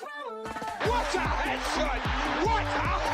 What a headshot! What a head!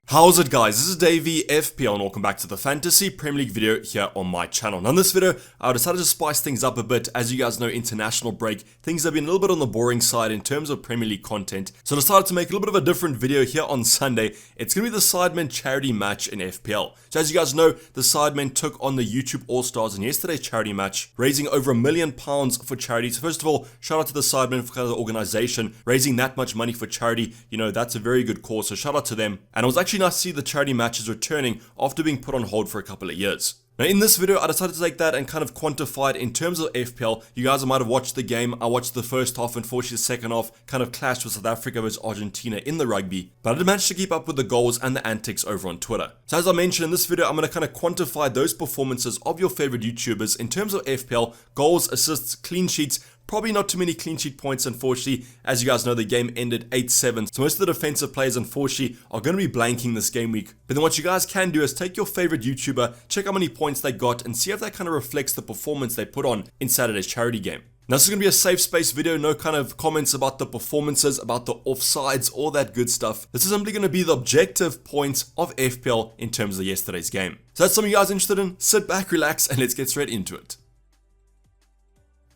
How's it, guys? This is Dayvy, FPL, and welcome back to the Fantasy Premier League video here on my channel. Now in this video, I decided to spice things up a bit. As you guys know, international break, things have been a little bit on the boring side in terms of Premier League content. So I decided to make a little bit of a different video here on Sunday. It's going to be the Sidemen charity match in FPL. So as you guys know, the Sidemen took on the YouTube All-Stars in yesterday's charity match, raising over £1 million for charity. So first of all, shout out to the Sidemen for kind of the organization, raising that much money for charity. You know, that's a very good cause, so shout out to them. And it was actually nice to see the charity matches returning after being put on hold for a couple of years. Now in this video, I decided to take that and kind of quantify it in terms of FPL. You guys might have watched the game. I watched the first half, and unfortunately the second half kind of clashed with South Africa versus Argentina in the rugby. But I did manage to keep up with the goals and the antics over on Twitter. So as I mentioned in this video, I'm going to kind of quantify those performances of your favorite YouTubers in terms of FPL, goals, assists, clean sheets. Probably not too many clean sheet points, unfortunately. As you guys know, the game ended 8-7. So most of the defensive players, unfortunately, are going to be blanking this game week. But then what you guys can do is take your favorite YouTuber, check how many points they got, and see if that kind of reflects the performance they put on in Saturday's charity game. Now this is going to be a safe space video, no kind of comments about the performances, about the offsides, all that good stuff. This is simply going to be the objective points of FPL in terms of yesterday's game. So that's something you guys are interested in? Sit back, relax, and let's get straight into it.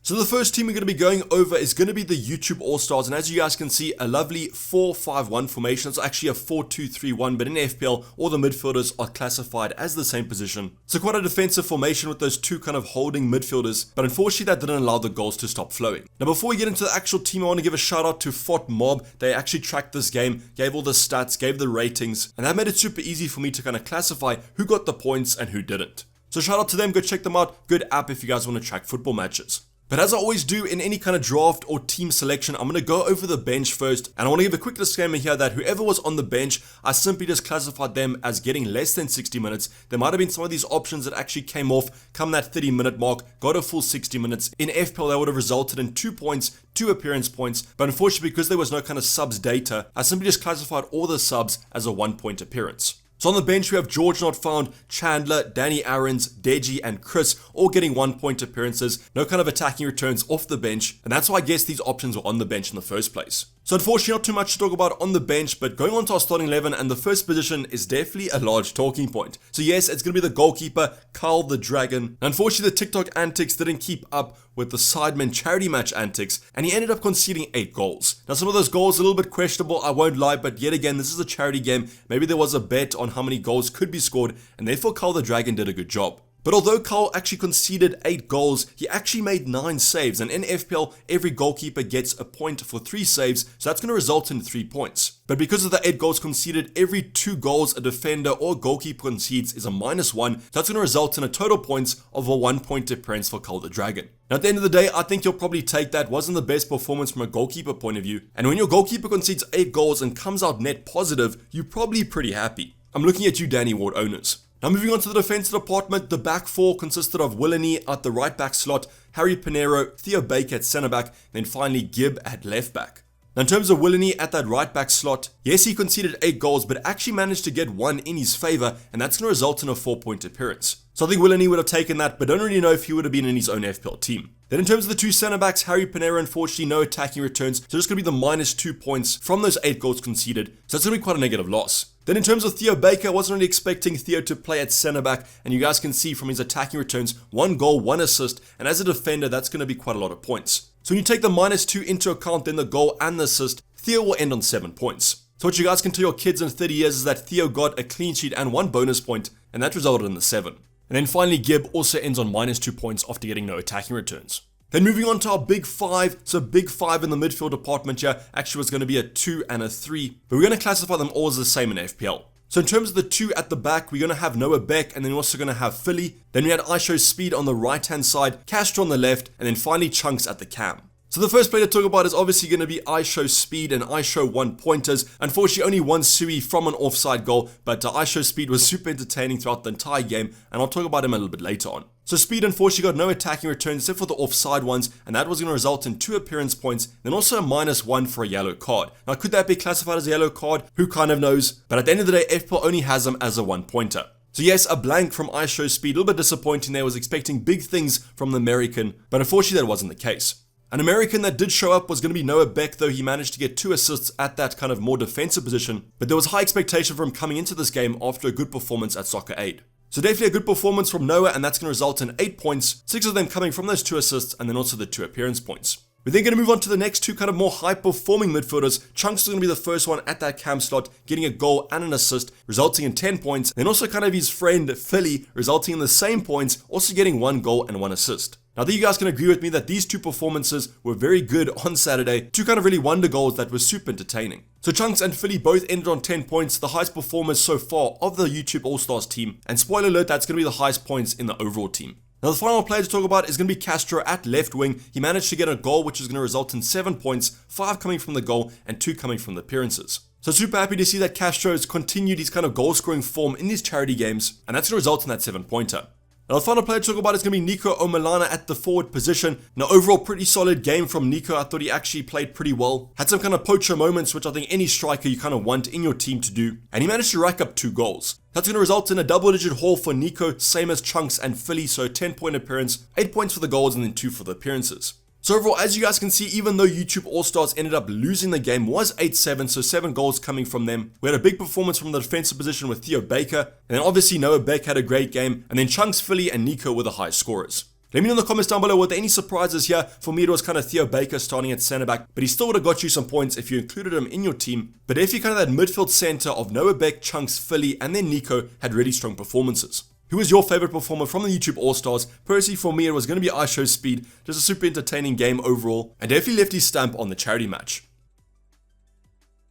So the first team we're going to be going over is going to be the YouTube All-Stars, and as you guys can see, a lovely 4-5-1 formation. It's actually a 4-2-3-1, but in FPL, all the midfielders are classified as the same position. So quite a defensive formation with those two kind of holding midfielders, but unfortunately that didn't allow the goals to stop flowing. Now before we get into the actual team, I want to give a shout out to Fort Mob. They actually tracked this game, gave all the stats, gave the ratings, and that made it super easy for me to kind of classify who got the points and who didn't. So shout out to them, go check them out. Good app if you guys want to track football matches. But as I always do in any kind of draft or team selection, I'm going to go over the bench first, and I want to give a quick disclaimer here that whoever was on the bench, I simply just classified them as getting less than 60 minutes. There might have been some of these options that actually came off come that 30-minute mark, got a full 60 minutes. In FPL, that would have resulted in 2 points, 2 appearance points, but unfortunately because there was no kind of subs data, I simply just classified all the subs as a 1-point appearance. So on the bench, we have George Not Found, Chandler, Danny Aarons, Deji, and Chris, all getting 1-point appearances. No kind of attacking returns off the bench, and that's why I guess these options were on the bench in the first place. So unfortunately, not too much to talk about on the bench, but going on to our starting 11, and the first position is definitely a large talking point. So yes, it's going to be the goalkeeper, Carl the Dragon. Unfortunately, the TikTok antics didn't keep up with the Sidemen charity match antics, and he ended up conceding 8 goals. Now some of those goals are a little bit questionable, I won't lie, but yet again, this is a charity game. Maybe there was a bet on how many goals could be scored, and therefore Carl the Dragon did a good job. But although Carl actually conceded 8 goals, he actually made 9 saves, and in FPL, every goalkeeper gets a point for 3 saves, so that's going to result in 3 points. But because of the 8 goals conceded, every 2 goals a defender or goalkeeper concedes is a -1, so that's going to result in a total points of a 1-point appearance for Carl the Dragon. Now at the end of the day, I think you'll probably take that. Wasn't the best performance from a goalkeeper point of view, and when your goalkeeper concedes 8 goals and comes out net positive, you're probably pretty happy. I'm looking at you, Danny Ward owners. Now moving on to the defensive department, the back 4 consisted of Willany at the right back slot, Harry Pinero, Theo Baker at centre back, then finally Gibb at left back. Now in terms of Willany at that right back slot, yes, he conceded 8 goals, but actually managed to get 1 in his favour, and that's going to result in a 4-point appearance. So I think Willany would have taken that, but don't really know if he would have been in his own FPL team. Then in terms of the 2 centre backs, Harry Pinero, unfortunately no attacking returns, so just going to be the -2 points from those 8 goals conceded, so that's going to be quite a negative loss. Then in terms of Theo Baker, I wasn't really expecting Theo to play at centre back, and you guys can see from his attacking returns, 1 goal, 1 assist, and as a defender, that's going to be quite a lot of points. So when you take the -2 into account, then the goal and the assist, Theo will end on 7 points. So what you guys can tell your kids in 30 years is that Theo got a clean sheet and 1 bonus point, and that resulted in the 7. And then finally, Gibb also ends on -2 points after getting no attacking returns. Then moving on to our big 5, so big 5 in the midfield department here actually was going to be a 2 and a 3, but we're going to classify them all as the same in FPL. So in terms of the 2 at the back, we're going to have Noah Beck, and then we're also going to have Philly. Then we had iShow Speed on the right hand side, Castro on the left, and then finally Chunks at the cam. So the first player to talk about is obviously going to be iShow Speed and iShow 1-pointers. Unfortunately, only 1 Sui from an offside goal, but iShow Speed was super entertaining throughout the entire game, and I'll talk about him a little bit later on. So Speed unfortunately got no attacking returns except for the offside ones, and that was going to result in 2 appearance points, then also a -1 for a yellow card. Now could that be classified as a yellow card? Who kind of knows? But at the end of the day, FPL only has him as a 1-pointer. So yes, a blank from iShow Speed, a little bit disappointing there. Was expecting big things from the American, but unfortunately that wasn't the case. An American that did show up was going to be Noah Beck, though he managed to get 2 assists at that kind of more defensive position, but there was high expectation for him coming into this game after a good performance at Soccer Aid. So definitely a good performance from Noah, and that's going to result in 8 points, 6 of them coming from those 2 assists and then also the 2 appearance points. We're then going to move on to the next 2 kind of more high-performing midfielders. Chunks is going to be the first one at that cam slot, getting a goal and an assist, resulting in 10 points. Then also kind of his friend Philly, resulting in the same points, also getting 1 goal and 1 assist. Now, I think you guys can agree with me that these 2 performances were very good on Saturday. 2 kind of really wonder goals that were super entertaining. So Chunks and Philly both ended on 10 points, the highest performers so far of the YouTube All-Stars team. And spoiler alert, that's going to be the highest points in the overall team. Now, the final player to talk about is going to be Castro at left wing. He managed to get a goal, which is going to result in 7 points, 5 coming from the goal and 2 coming from the appearances. So super happy to see that Castro has continued his kind of goal-scoring form in these charity games, and that's going to result in that 7-pointer. Now, the final player to talk about is going to be Nico Omalana at the forward position. Now, overall, pretty solid game from Nico. I thought he actually played pretty well. Had some kind of poacher moments, which I think any striker you kind of want in your team to do. And he managed to rack up 2 goals. That's going to result in a double-digit haul for Nico, same as Chunks and Philly. So 10-point appearance, 8 points for the goals, and then 2 for the appearances. So overall, as you guys can see, even though YouTube All-Stars ended up losing the game, was 8-7, so 7 goals coming from them. We had a big performance from the defensive position with Theo Baker, and then obviously Noah Beck had a great game, and then Chunks, Philly, and Nico were the highest scorers. Let me know in the comments down below, were there any surprises here? For me, it was kind of Theo Baker starting at centre back, but he still would have got you some points if you included him in your team. But if you kind of that midfield centre of Noah Beck, Chunks, Philly, and then Nico had really strong performances. Who was your favorite performer from the YouTube All-Stars? Personally, for me, it was going to be iShow Speed. Just a super entertaining game overall, and definitely left his stamp on the charity match.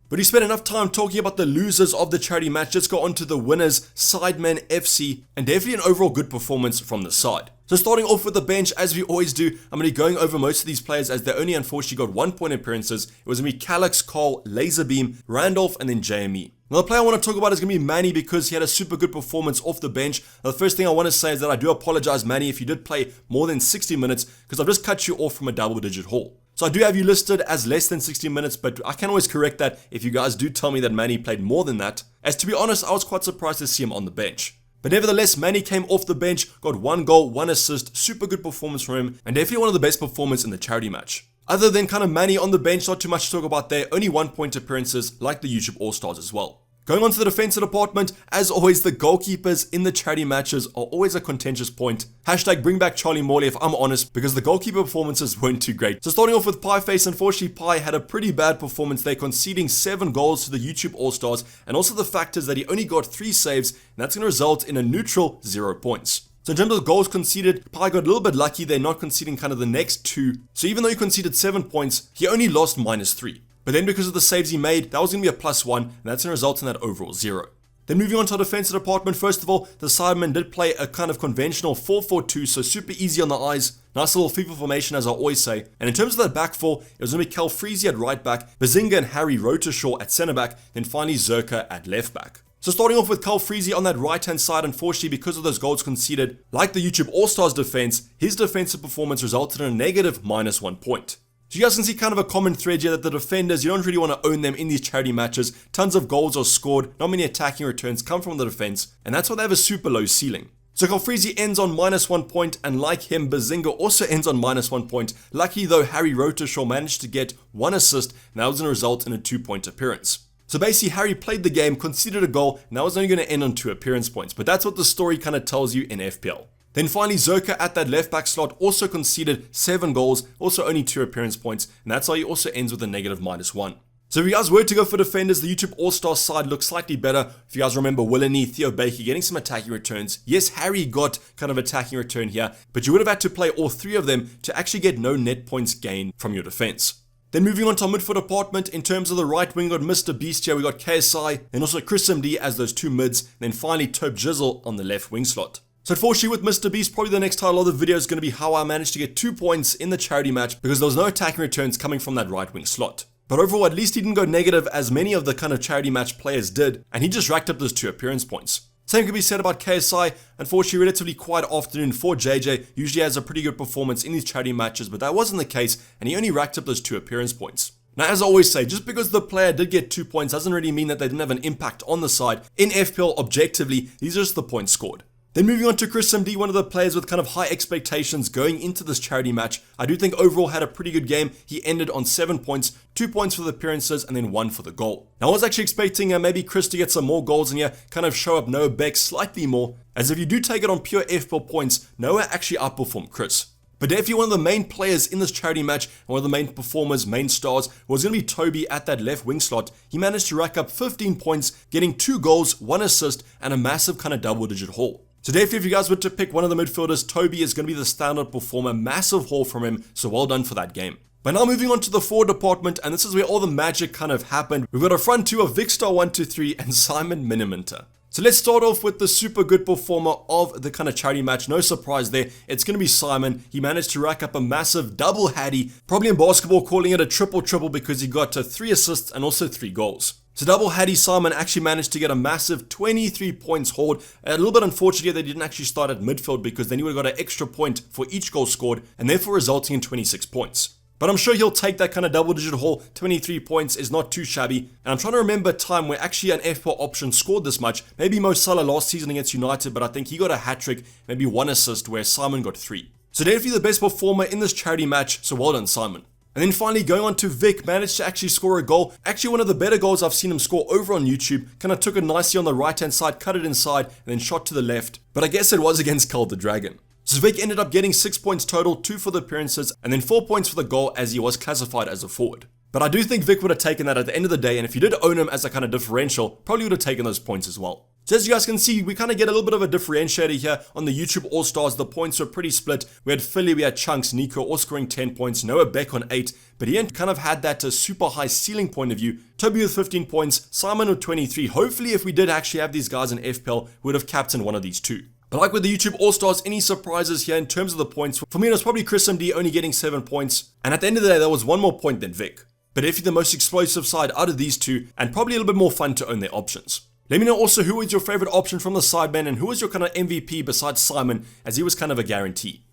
But we spent enough time talking about the losers of the charity match. Let's go on to the winners, Sidemen FC, and definitely an overall good performance from the side. So starting off with the bench, as we always do, I'm going to be going over most of these players as they only unfortunately got 1-point appearances. It was going to be Calix, Carl, Laserbeam, Randolph, and then JME. Now, the player I want to talk about is going to be Manny because he had a super good performance off the bench. Now, the first thing I want to say is that I do apologize, Manny, if you did play more than 60 minutes because I've just cut you off from a double-digit haul. So I do have you listed as less than 60 minutes, but I can always correct that if you guys do tell me that Manny played more than that. As to be honest, I was quite surprised to see him on the bench. But nevertheless, Manny came off the bench, got 1 goal, 1 assist, super good performance from him, and definitely one of the best performers in the charity match. Other than kind of Manny on the bench, not too much to talk about there, only 1-point appearances like the YouTube All-Stars as well. Going on to the defensive department, as always, the goalkeepers in the charity matches are always a contentious point. Hashtag bring back Charlie Morley if I'm honest, because the goalkeeper performances weren't too great. So starting off with Pieface, unfortunately Pie had a pretty bad performance there, conceding 7 goals to the YouTube All-Stars, and also the fact is that he only got 3 saves, and that's going to result in a neutral 0 points. So in terms of goals conceded, Pie got a little bit lucky, they're not conceding kind of the next 2. So even though he conceded 7 points, he only lost -3. But then because of the saves he made, that was going to be a +1, and that's going to result in that overall 0. Then moving on to our defensive department, first of all, the Sidemen did play a kind of conventional 4-4-2, so super easy on the eyes. Nice little FIFA formation, as I always say. And in terms of that back four, it was going to be Cal Freezy at right back, Bazinga and Harry Rotershaw at centre back, then finally Zerka at left back. So starting off with Cal Freezy on that right-hand side, unfortunately, because of those goals conceded, like the YouTube All-Stars defense, his defensive performance resulted in a negative -1 point. So you guys can see kind of a common thread here that the defenders, you don't really want to own them in these charity matches. Tons of goals are scored, not many attacking returns come from the defense, and that's why they have a super low ceiling. So Calfreezy ends on -1 point, and like him, Bazinga also ends on -1 point. Lucky though, Harry Rotershaw managed to get 1 assist, and that was going to result in a 2-point appearance. So basically, Harry played the game, conceded a goal, and that was only going to end on 2 appearance points, but that's what the story kind of tells you in FPL. Then finally, Zerka at that left back slot also conceded 7 goals, also only 2 appearance points, and that's why he also ends with a negative -1. So if you guys were to go for defenders, the YouTube All-Star side looks slightly better. If you guys remember Willany, Theo Baker getting some attacking returns. Yes, Harry got kind of attacking return here, but you would have had to play all 3 of them to actually get no net points gained from your defense. Then moving on to our midfield department, in terms of the right wing, we got Mr. Beast here, we got KSI, and also Chris MD as those 2 mids, and then finally Tope Jizzle on the left wing slot. So unfortunately with Mr. Beast, probably the next title of the video is going to be how I managed to get 2 points in the charity match because there was no attacking returns coming from that right wing slot. But overall, at least he didn't go negative as many of the kind of charity match players did, and he just racked up those 2 appearance points. Same could be said about KSI. Unfortunately, relatively quiet afternoon for JJ. Usually has a pretty good performance in these charity matches, but that wasn't the case, and he only racked up those 2 appearance points. Now, as I always say, just because the player did get 2 points doesn't really mean that they didn't have an impact on the side. In FPL, objectively, these are just the points scored. Then moving on to Chris MD, one of the players with kind of high expectations going into this charity match. I do think overall had a pretty good game. He ended on 7 points, 2 points for the appearances and then 1 for the goal. Now I was actually expecting maybe Chris to get some more goals in here, kind of show up Noah Beck slightly more, as if you do take it on pure FPL points, Noah actually outperformed Chris. But definitely one of the main players in this charity match, and one of the main performers, main stars, was going to be Toby at that left wing slot. He managed to rack up 15 points, getting 2 goals, 1 assist, and a massive kind of double-digit haul. So definitely if you guys were to pick one of the midfielders, Toby is going to be the standout performer, massive haul from him, so well done for that game. But now moving on to the forward department, and this is where all the magic kind of happened. We've got a front two of Vicstar123 and Simon Miniminter. So let's start off with the super good performer of the kind of charity match. No surprise there. It's going to be Simon. He managed to rack up a massive double hattie, probably in basketball calling it a triple because he got 3 assists and also 3 goals. So double hattie Simon actually managed to get a massive 23 points hauled. A little bit unfortunate they didn't actually start at midfield because then he would have got an extra point for each goal scored and therefore resulting in 26 points. But I'm sure he'll take that kind of double-digit haul. 23 points is not too shabby. And I'm trying to remember a time where actually an FPL option scored this much. Maybe Mo Salah last season against United, but I think he got a hat-trick, maybe 1 assist, where Simon got 3. So definitely the best performer in this charity match, so well done Simon. And then finally going on to Vic, managed to actually score a goal. Actually one of the better goals I've seen him score over on YouTube. Kind of took it nicely on the right-hand side, cut it inside, and then shot to the left. But I guess it was against Cult the Dragon. So Vic ended up getting 6 points total, 2 for the appearances, and then 4 points for the goal as he was classified as a forward. But I do think Vic would have taken that at the end of the day, and if you did own him as a kind of differential, probably would have taken those points as well. So as you guys can see, we kind of get a little bit of a differentiator here on the YouTube All-Stars. The points were pretty split. We had Philly, we had Chunks, Nico all scoring 10 points, Noah Beck on 8, but he kind of had that super high ceiling point of view. Toby with 15 points, Simon with 23. Hopefully if we did actually have these guys in FPL, we would have captained one of these two. But like with the YouTube All-Stars, any surprises here in terms of the points? For me, it was probably Chris MD only getting 7 points. And at the end of the day, there was 1 more point than Vic. But if you're the most explosive side out of these two, and probably a little bit more fun to own their options. Let me know also who was your favorite option from the Sidemen and who was your kind of MVP besides Simon, as he was kind of a guarantee.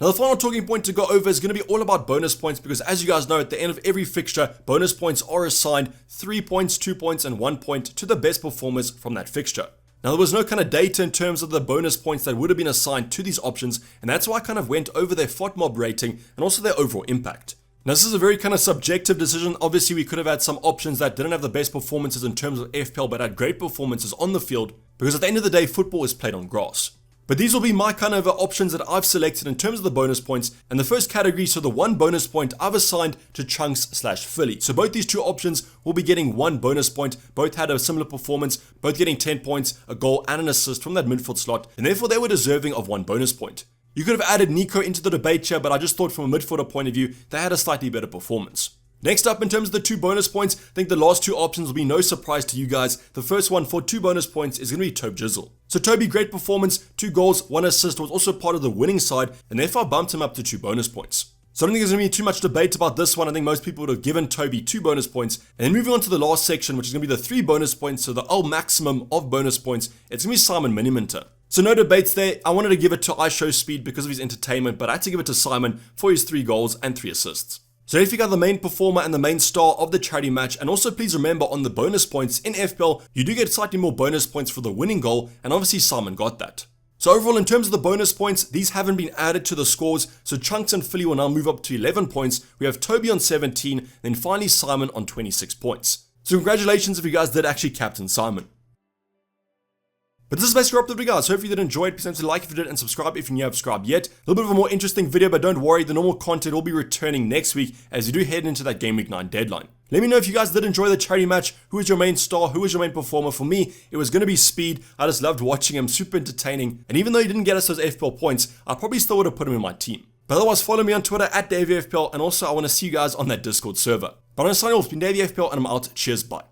Now the final talking point to go over is going to be all about bonus points because as you guys know, at the end of every fixture, bonus points are assigned 3 points, 2 points, and 1 point to the best performers from that fixture. Now there was no kind of data in terms of the bonus points that would have been assigned to these options, and that's why I kind of went over their FOTMob rating and also their overall impact. Now this is a very kind of subjective decision. Obviously we could have had some options that didn't have the best performances in terms of FPL but had great performances on the field, because at the end of the day football is played on grass. But these will be my kind of options that I've selected in terms of the bonus points. And the first category, so the 1 bonus point I've assigned to Chunks/Philly. So both these two options will be getting 1 bonus point. Both had a similar performance, both getting 10 points, a goal and an assist from that midfield slot. And therefore they were deserving of 1 bonus point. You could have added Nico into the debate here, but I just thought from a midfielder point of view, they had a slightly better performance. Next up, in terms of the 2 bonus points, I think the last 2 options will be no surprise to you guys. The first one for 2 bonus points is going to be Toby Jizzle. So Toby, great performance, 2 goals, 1 assist, was also part of the winning side, and therefore I bumped him up to 2 bonus points. So I don't think there's going to be too much debate about this one. I think most people would have given Toby 2 bonus points. And then moving on to the last section, which is going to be the 3 bonus points, so the maximum of bonus points, it's going to be Simon Miniminter. So no debates there. I wanted to give it to iShowSpeed because of his entertainment, but I had to give it to Simon for his 3 goals and 3 assists. So if you got the main performer and the main star of the charity match, and also please remember on the bonus points in FPL, you do get slightly more bonus points for the winning goal, and obviously Simon got that. So overall, in terms of the bonus points, these haven't been added to the scores, so Chunks and Philly will now move up to 11 points. We have Toby on 17, then finally Simon on 26 points. So congratulations if you guys did actually captain Simon. But this is basically wrapped up the video, guys. So if you did enjoy it, please don't forget to like if you did and subscribe if you haven't subscribed yet. A little bit of a more interesting video, but don't worry, the normal content will be returning next week as you do head into that Game Week 9 deadline. Let me know if you guys did enjoy the charity match. Who was your main star? Who was your main performer? For me, it was going to be Speed. I just loved watching him, super entertaining. And even though he didn't get us those FPL points, I probably still would have put him in my team. But otherwise, follow me on Twitter at Dayvy FPL, and also I want to see you guys on that Discord server. But I'm going to sign off. It's been Dayvy FPL, and I'm out. Cheers, bye.